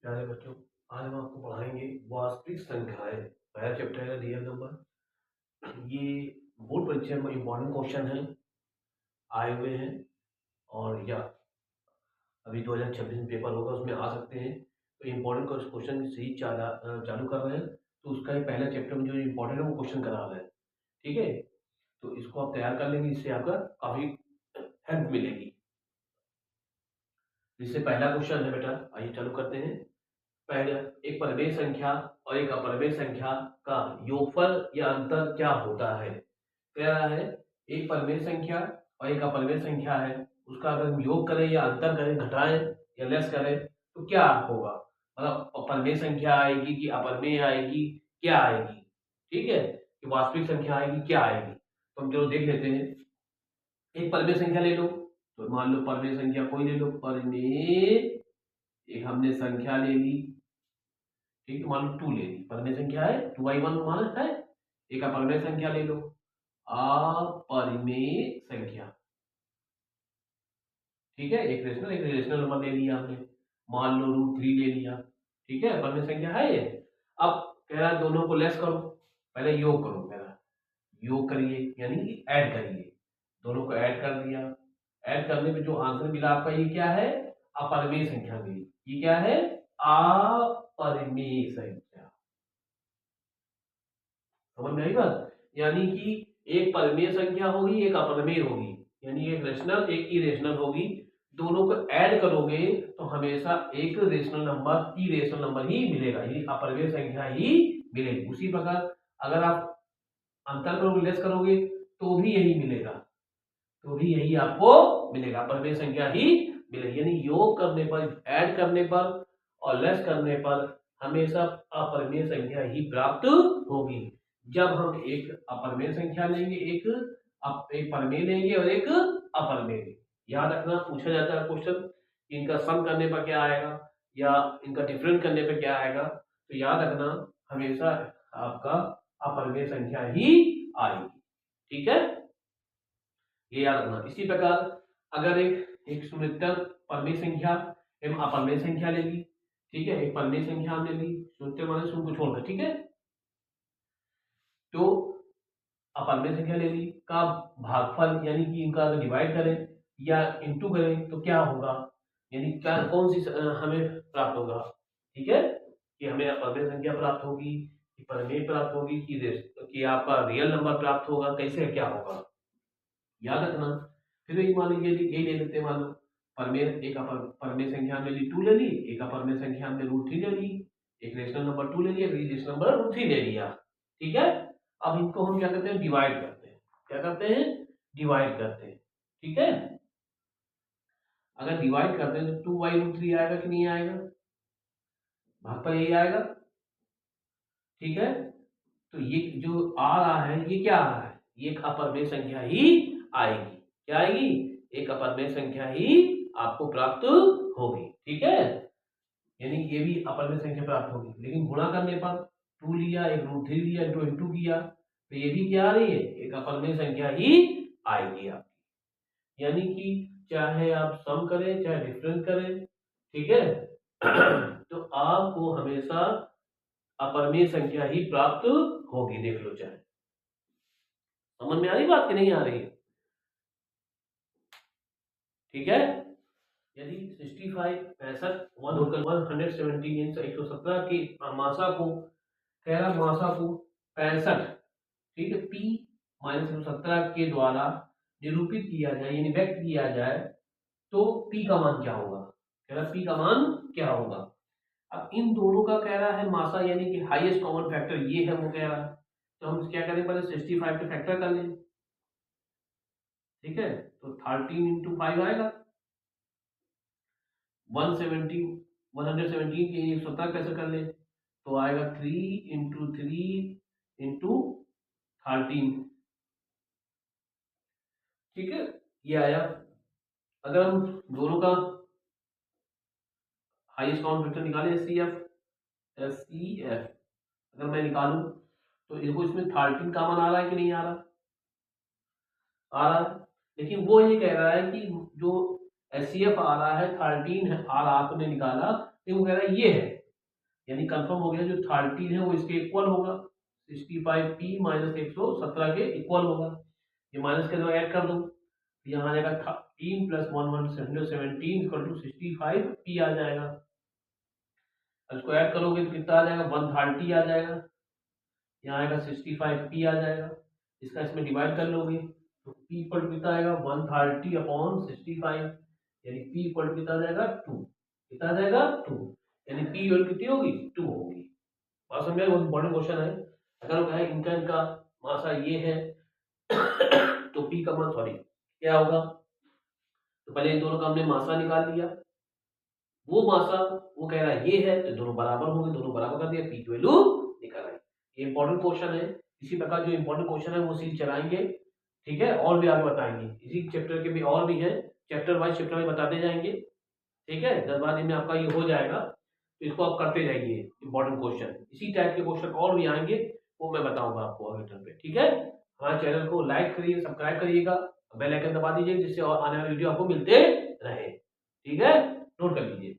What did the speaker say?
प्यारे बच्चों, आज हम आपको पढ़ाएंगे वास्तविक संख्याएं। पहला चैप्टर है रियल नंबर। ये बोर्ड परीक्षा में इम्पोर्टेंट क्वेश्चन है, आए हुए हैं। और या अभी 2026 में पेपर होगा, उसमें आ सकते हैं। तो इम्पोर्टेंट क्वेश्चन की सीरीज चालू कर रहे हैं। तो उसका ही पहला चैप्टर में जो इम्पोर्टेंट है वो क्वेश्चन करा रहे हैं। ठीक है, तो इसको आप तैयार कर लेंगे, इससे आपका काफी हेल्प मिलेगी। जिससे पहला क्वेश्चन है बेटा, आइए चालू करते हैं। पहले, एक परिमेय संख्या और एक अपरिमेय संख्या का योगफल या अंतर क्या होता है। कह रहा है एक परिमेय संख्या और एक अपरिमेय संख्या है, उसका अगर हम योग करें या अंतर करें, घटाएं या लेस करें तो क्या होगा। मतलब परिमेय संख्या आएगी कि अपरिमेय आएगी, क्या आएगी। ठीक है, कि वास्तविक संख्या आएगी, क्या आएगी। तो हम चलो देख लेते हैं। एक परिमेय संख्या ले लो, तो मान लो परिमेय संख्या कोई ले लो, परिमेय एक हमने संख्या ले ली। ठीक है, मान लो 2 ले ली, परिमेय संख्या है 2/1 मान है। एक अपरिमेय संख्या ले लो, अपरिमेय संख्या। ठीक है, एक रेशनल नंबर ले लिया हमने, मान लो √3 ले लिया। ठीक है, अपरिमेय संख्या है ये। अब कह रहा है दोनों को लेस करो, पहले योग करो। कह रहा है योग करिए यानी कि ऐड करिए, दोनों को ऐड कर दिया। ऐड करने पे जो आंसर मिला आपका, ये क्या है, अपरिमेय संख्या मिली। ये क्या है, अपरिमेय संख्या। समझ में आई बात। यानी कि एक परिमेय संख्या होगी, एक अपरिमेय होगी, यानी एक रेशनल एक इरेशनल होगी। दोनों को ऐड करोगे तो हमेशा एक रेशनल नंबर इरेशनल नंबर ही मिलेगा, यानी अपरिमेय संख्या ही मिलेगी। उसी प्रकार अगर आप अंतर करोगे, लेस करोगे, तो भी यही मिलेगा, तो भी यही आपको मिलेगा, अपरिमेय संख्या ही मिलेगी। यानी योग करने पर, ऐड करने पर और लेस करने पर हमेशा अपरिमेय संख्या ही प्राप्त होगी। जब हम एक अपरिमेय संख्या लेंगे, एक परिमेय लेंगे और एक अपरिमेय। याद रखना, पूछा जाता है क्वेश्चन, इनका सम करने पर क्या आएगा या इनका डिफरेंट करने पर क्या आएगा। तो याद रखना, हमेशा आपका अपरिमेय संख्या ही आएगी। ठीक है, ये याद रखना। इसी प्रकार अगर एक एक सुनिश्चित परिमेय संख्या एवं अपरिमेय संख्या ले ली। ठीक है, एक परिमेय संख्या हमने ली, सुनिश्चित माने शून्य को छोड़कर। ठीक है, तो अपरिमेय संख्या ले ली का भागफल, यानी कि इनका अगर डिवाइड करें या इनटू करें तो क्या होगा, यानी क्या कौन सी हमें प्राप्त होगा। ठीक है, कि हमें अपरिमेय संख्या प्राप्त होगी, कि परिमेय प्राप्त होगी, कि आपका रियल नंबर प्राप्त होगा, कैसे क्या होगा, याद रखना। फिर एक मान लीजिए यही ले लेते हैं, मान लो परमेय एक परमेय संख्या हमने ली 2 ले ली, एक अपरमेय संख्या हमने √3 ले ली। एक रेशनल नंबर 2 ले लिया, एक रेशनल नंबर √3 ले लिया। ठीक है, अब इनको हम क्या करते हैं, डिवाइड करते हैं। क्या करते हैं, डिवाइड करते हैं। ठीक है, अगर डिवाइड करते हैं तो 2/√3 आएगा कि नहीं आएगा, भाग पर यही आएगा। ठीक है, तो ये जो आ रहा है, ये क्या आ रहा है, ये एक अपरिमेय संख्या ही आएगी। क्या आएगी, एक अपरिमेय संख्या ही आपको प्राप्त होगी। ठीक है, यानी ये भी अपरिमेय संख्या प्राप्त होगी, लेकिन गुणा करने पर 2 लिया, एक √3 लिया, इंटू किया, तो ये भी क्या आ रही है, एक अपरिमेय संख्या ही आएगी आपकी। यानी कि चाहे आप सम करें चाहे डिफरेंस करें, ठीक है, तो आपको हमेशा अपरिमेय संख्या ही प्राप्त होगी। देख लो, चाहे समझ में आ रही बात कि नहीं आ रही है। ठीक है, यदि 65 65 117 की मासा को, कह रहा मासा को 65, ठीक है, P माइनस 117 के द्वारा निरूपित किया जाए, यानी व्यक्त किया जाए, तो P का मान क्या होगा। कह रहा P का मान क्या होगा। अब इन दोनों का कह रहा है मासा, यानी कि हाईएस्ट कॉमन फैक्टर ये है, वो कह रहा है। तो हम क्या करें, पहले 65 के फैक्टर कर लें। ठीक है, तो 13 × 5 आएगा 117 117 के 117 कैसे कर ले, तो आएगा 3 × 3 × 13। ठीक है, ये आया। अगर हम दोनों का हाईएस्ट कॉमन फैक्टर निकालें, एस सी एफ अगर मैं निकालूं, तो देखो इसमें 13 कॉमन आ रहा है कि नहीं आ रहा, आ रहा है। लेकिन वो ये कह रहा है कि जो HCF आ रहा है 13 है, आर आपने निकाला तो वो कह रहा है ये है, यानी कंफर्म हो गया जो 13 है वो इसके इक्वल होगा, 65p माइनस 117 के इक्वल होगा। ये माइनस के अंदर ऐड कर दो, यहाँ आ जाएगा 13 प्लस 117 इक्वल टू 65p आ जाएगा। इसको ऐड करोगे तो कितना आ जाएगा, 130 आ जाएगा, यहाँ आएगा 65p आ जाएगा। इसका इसमें डिवाइड कर लोगे तो p इक्वल टू कितना आएगा, 130 अपॉन 65, यानी p इक्वल टू कितना आ जाएगा 2, कितना आ जाएगा 2, यानी p वैल्यू कितनी होगी 2 होगी। बात समझ में, बहुत इंपॉर्टेंट क्वेश्चन है। अगर वो कहे इनका मासा ये है तो p का मान सॉरी क्या होगा, तो पहले इन दोनों का हमने मासा निकाल लिया, वो मासा वो कह रहा है ये है तो दोनों बराबर होंगे, दोनों बराबर कर दिया, p की वैल्यू निकल आई। ये इंपॉर्टेंट क्वेश्चन है। इसी प्रकार जो इंपॉर्टेंट क्वेश्चन है वो सीरीज चलाएंगे, ठीक है, और भी आगे बताएंगे। इसी चैप्टर के भी और भी हैं, चैप्टर वाइज चैप्टर में बताते जाएंगे, ठीक है। 10-12 दिन में आपका ये हो जाएगा, तो इसको आप करते जाइए इंपॉर्टेंट क्वेश्चन। इसी टाइप के क्वेश्चन और भी आएंगे, वो मैं बताऊंगा आपको अगले टर्न पे, ठीक है। हमारे चैनल को लाइक करिए, सब्सक्राइब करिएगा, बेल आइकन दबा दीजिए जिससे और आने वाले वीडियो आपको मिलते रहे, ठीक है, नोट कर लीजिए।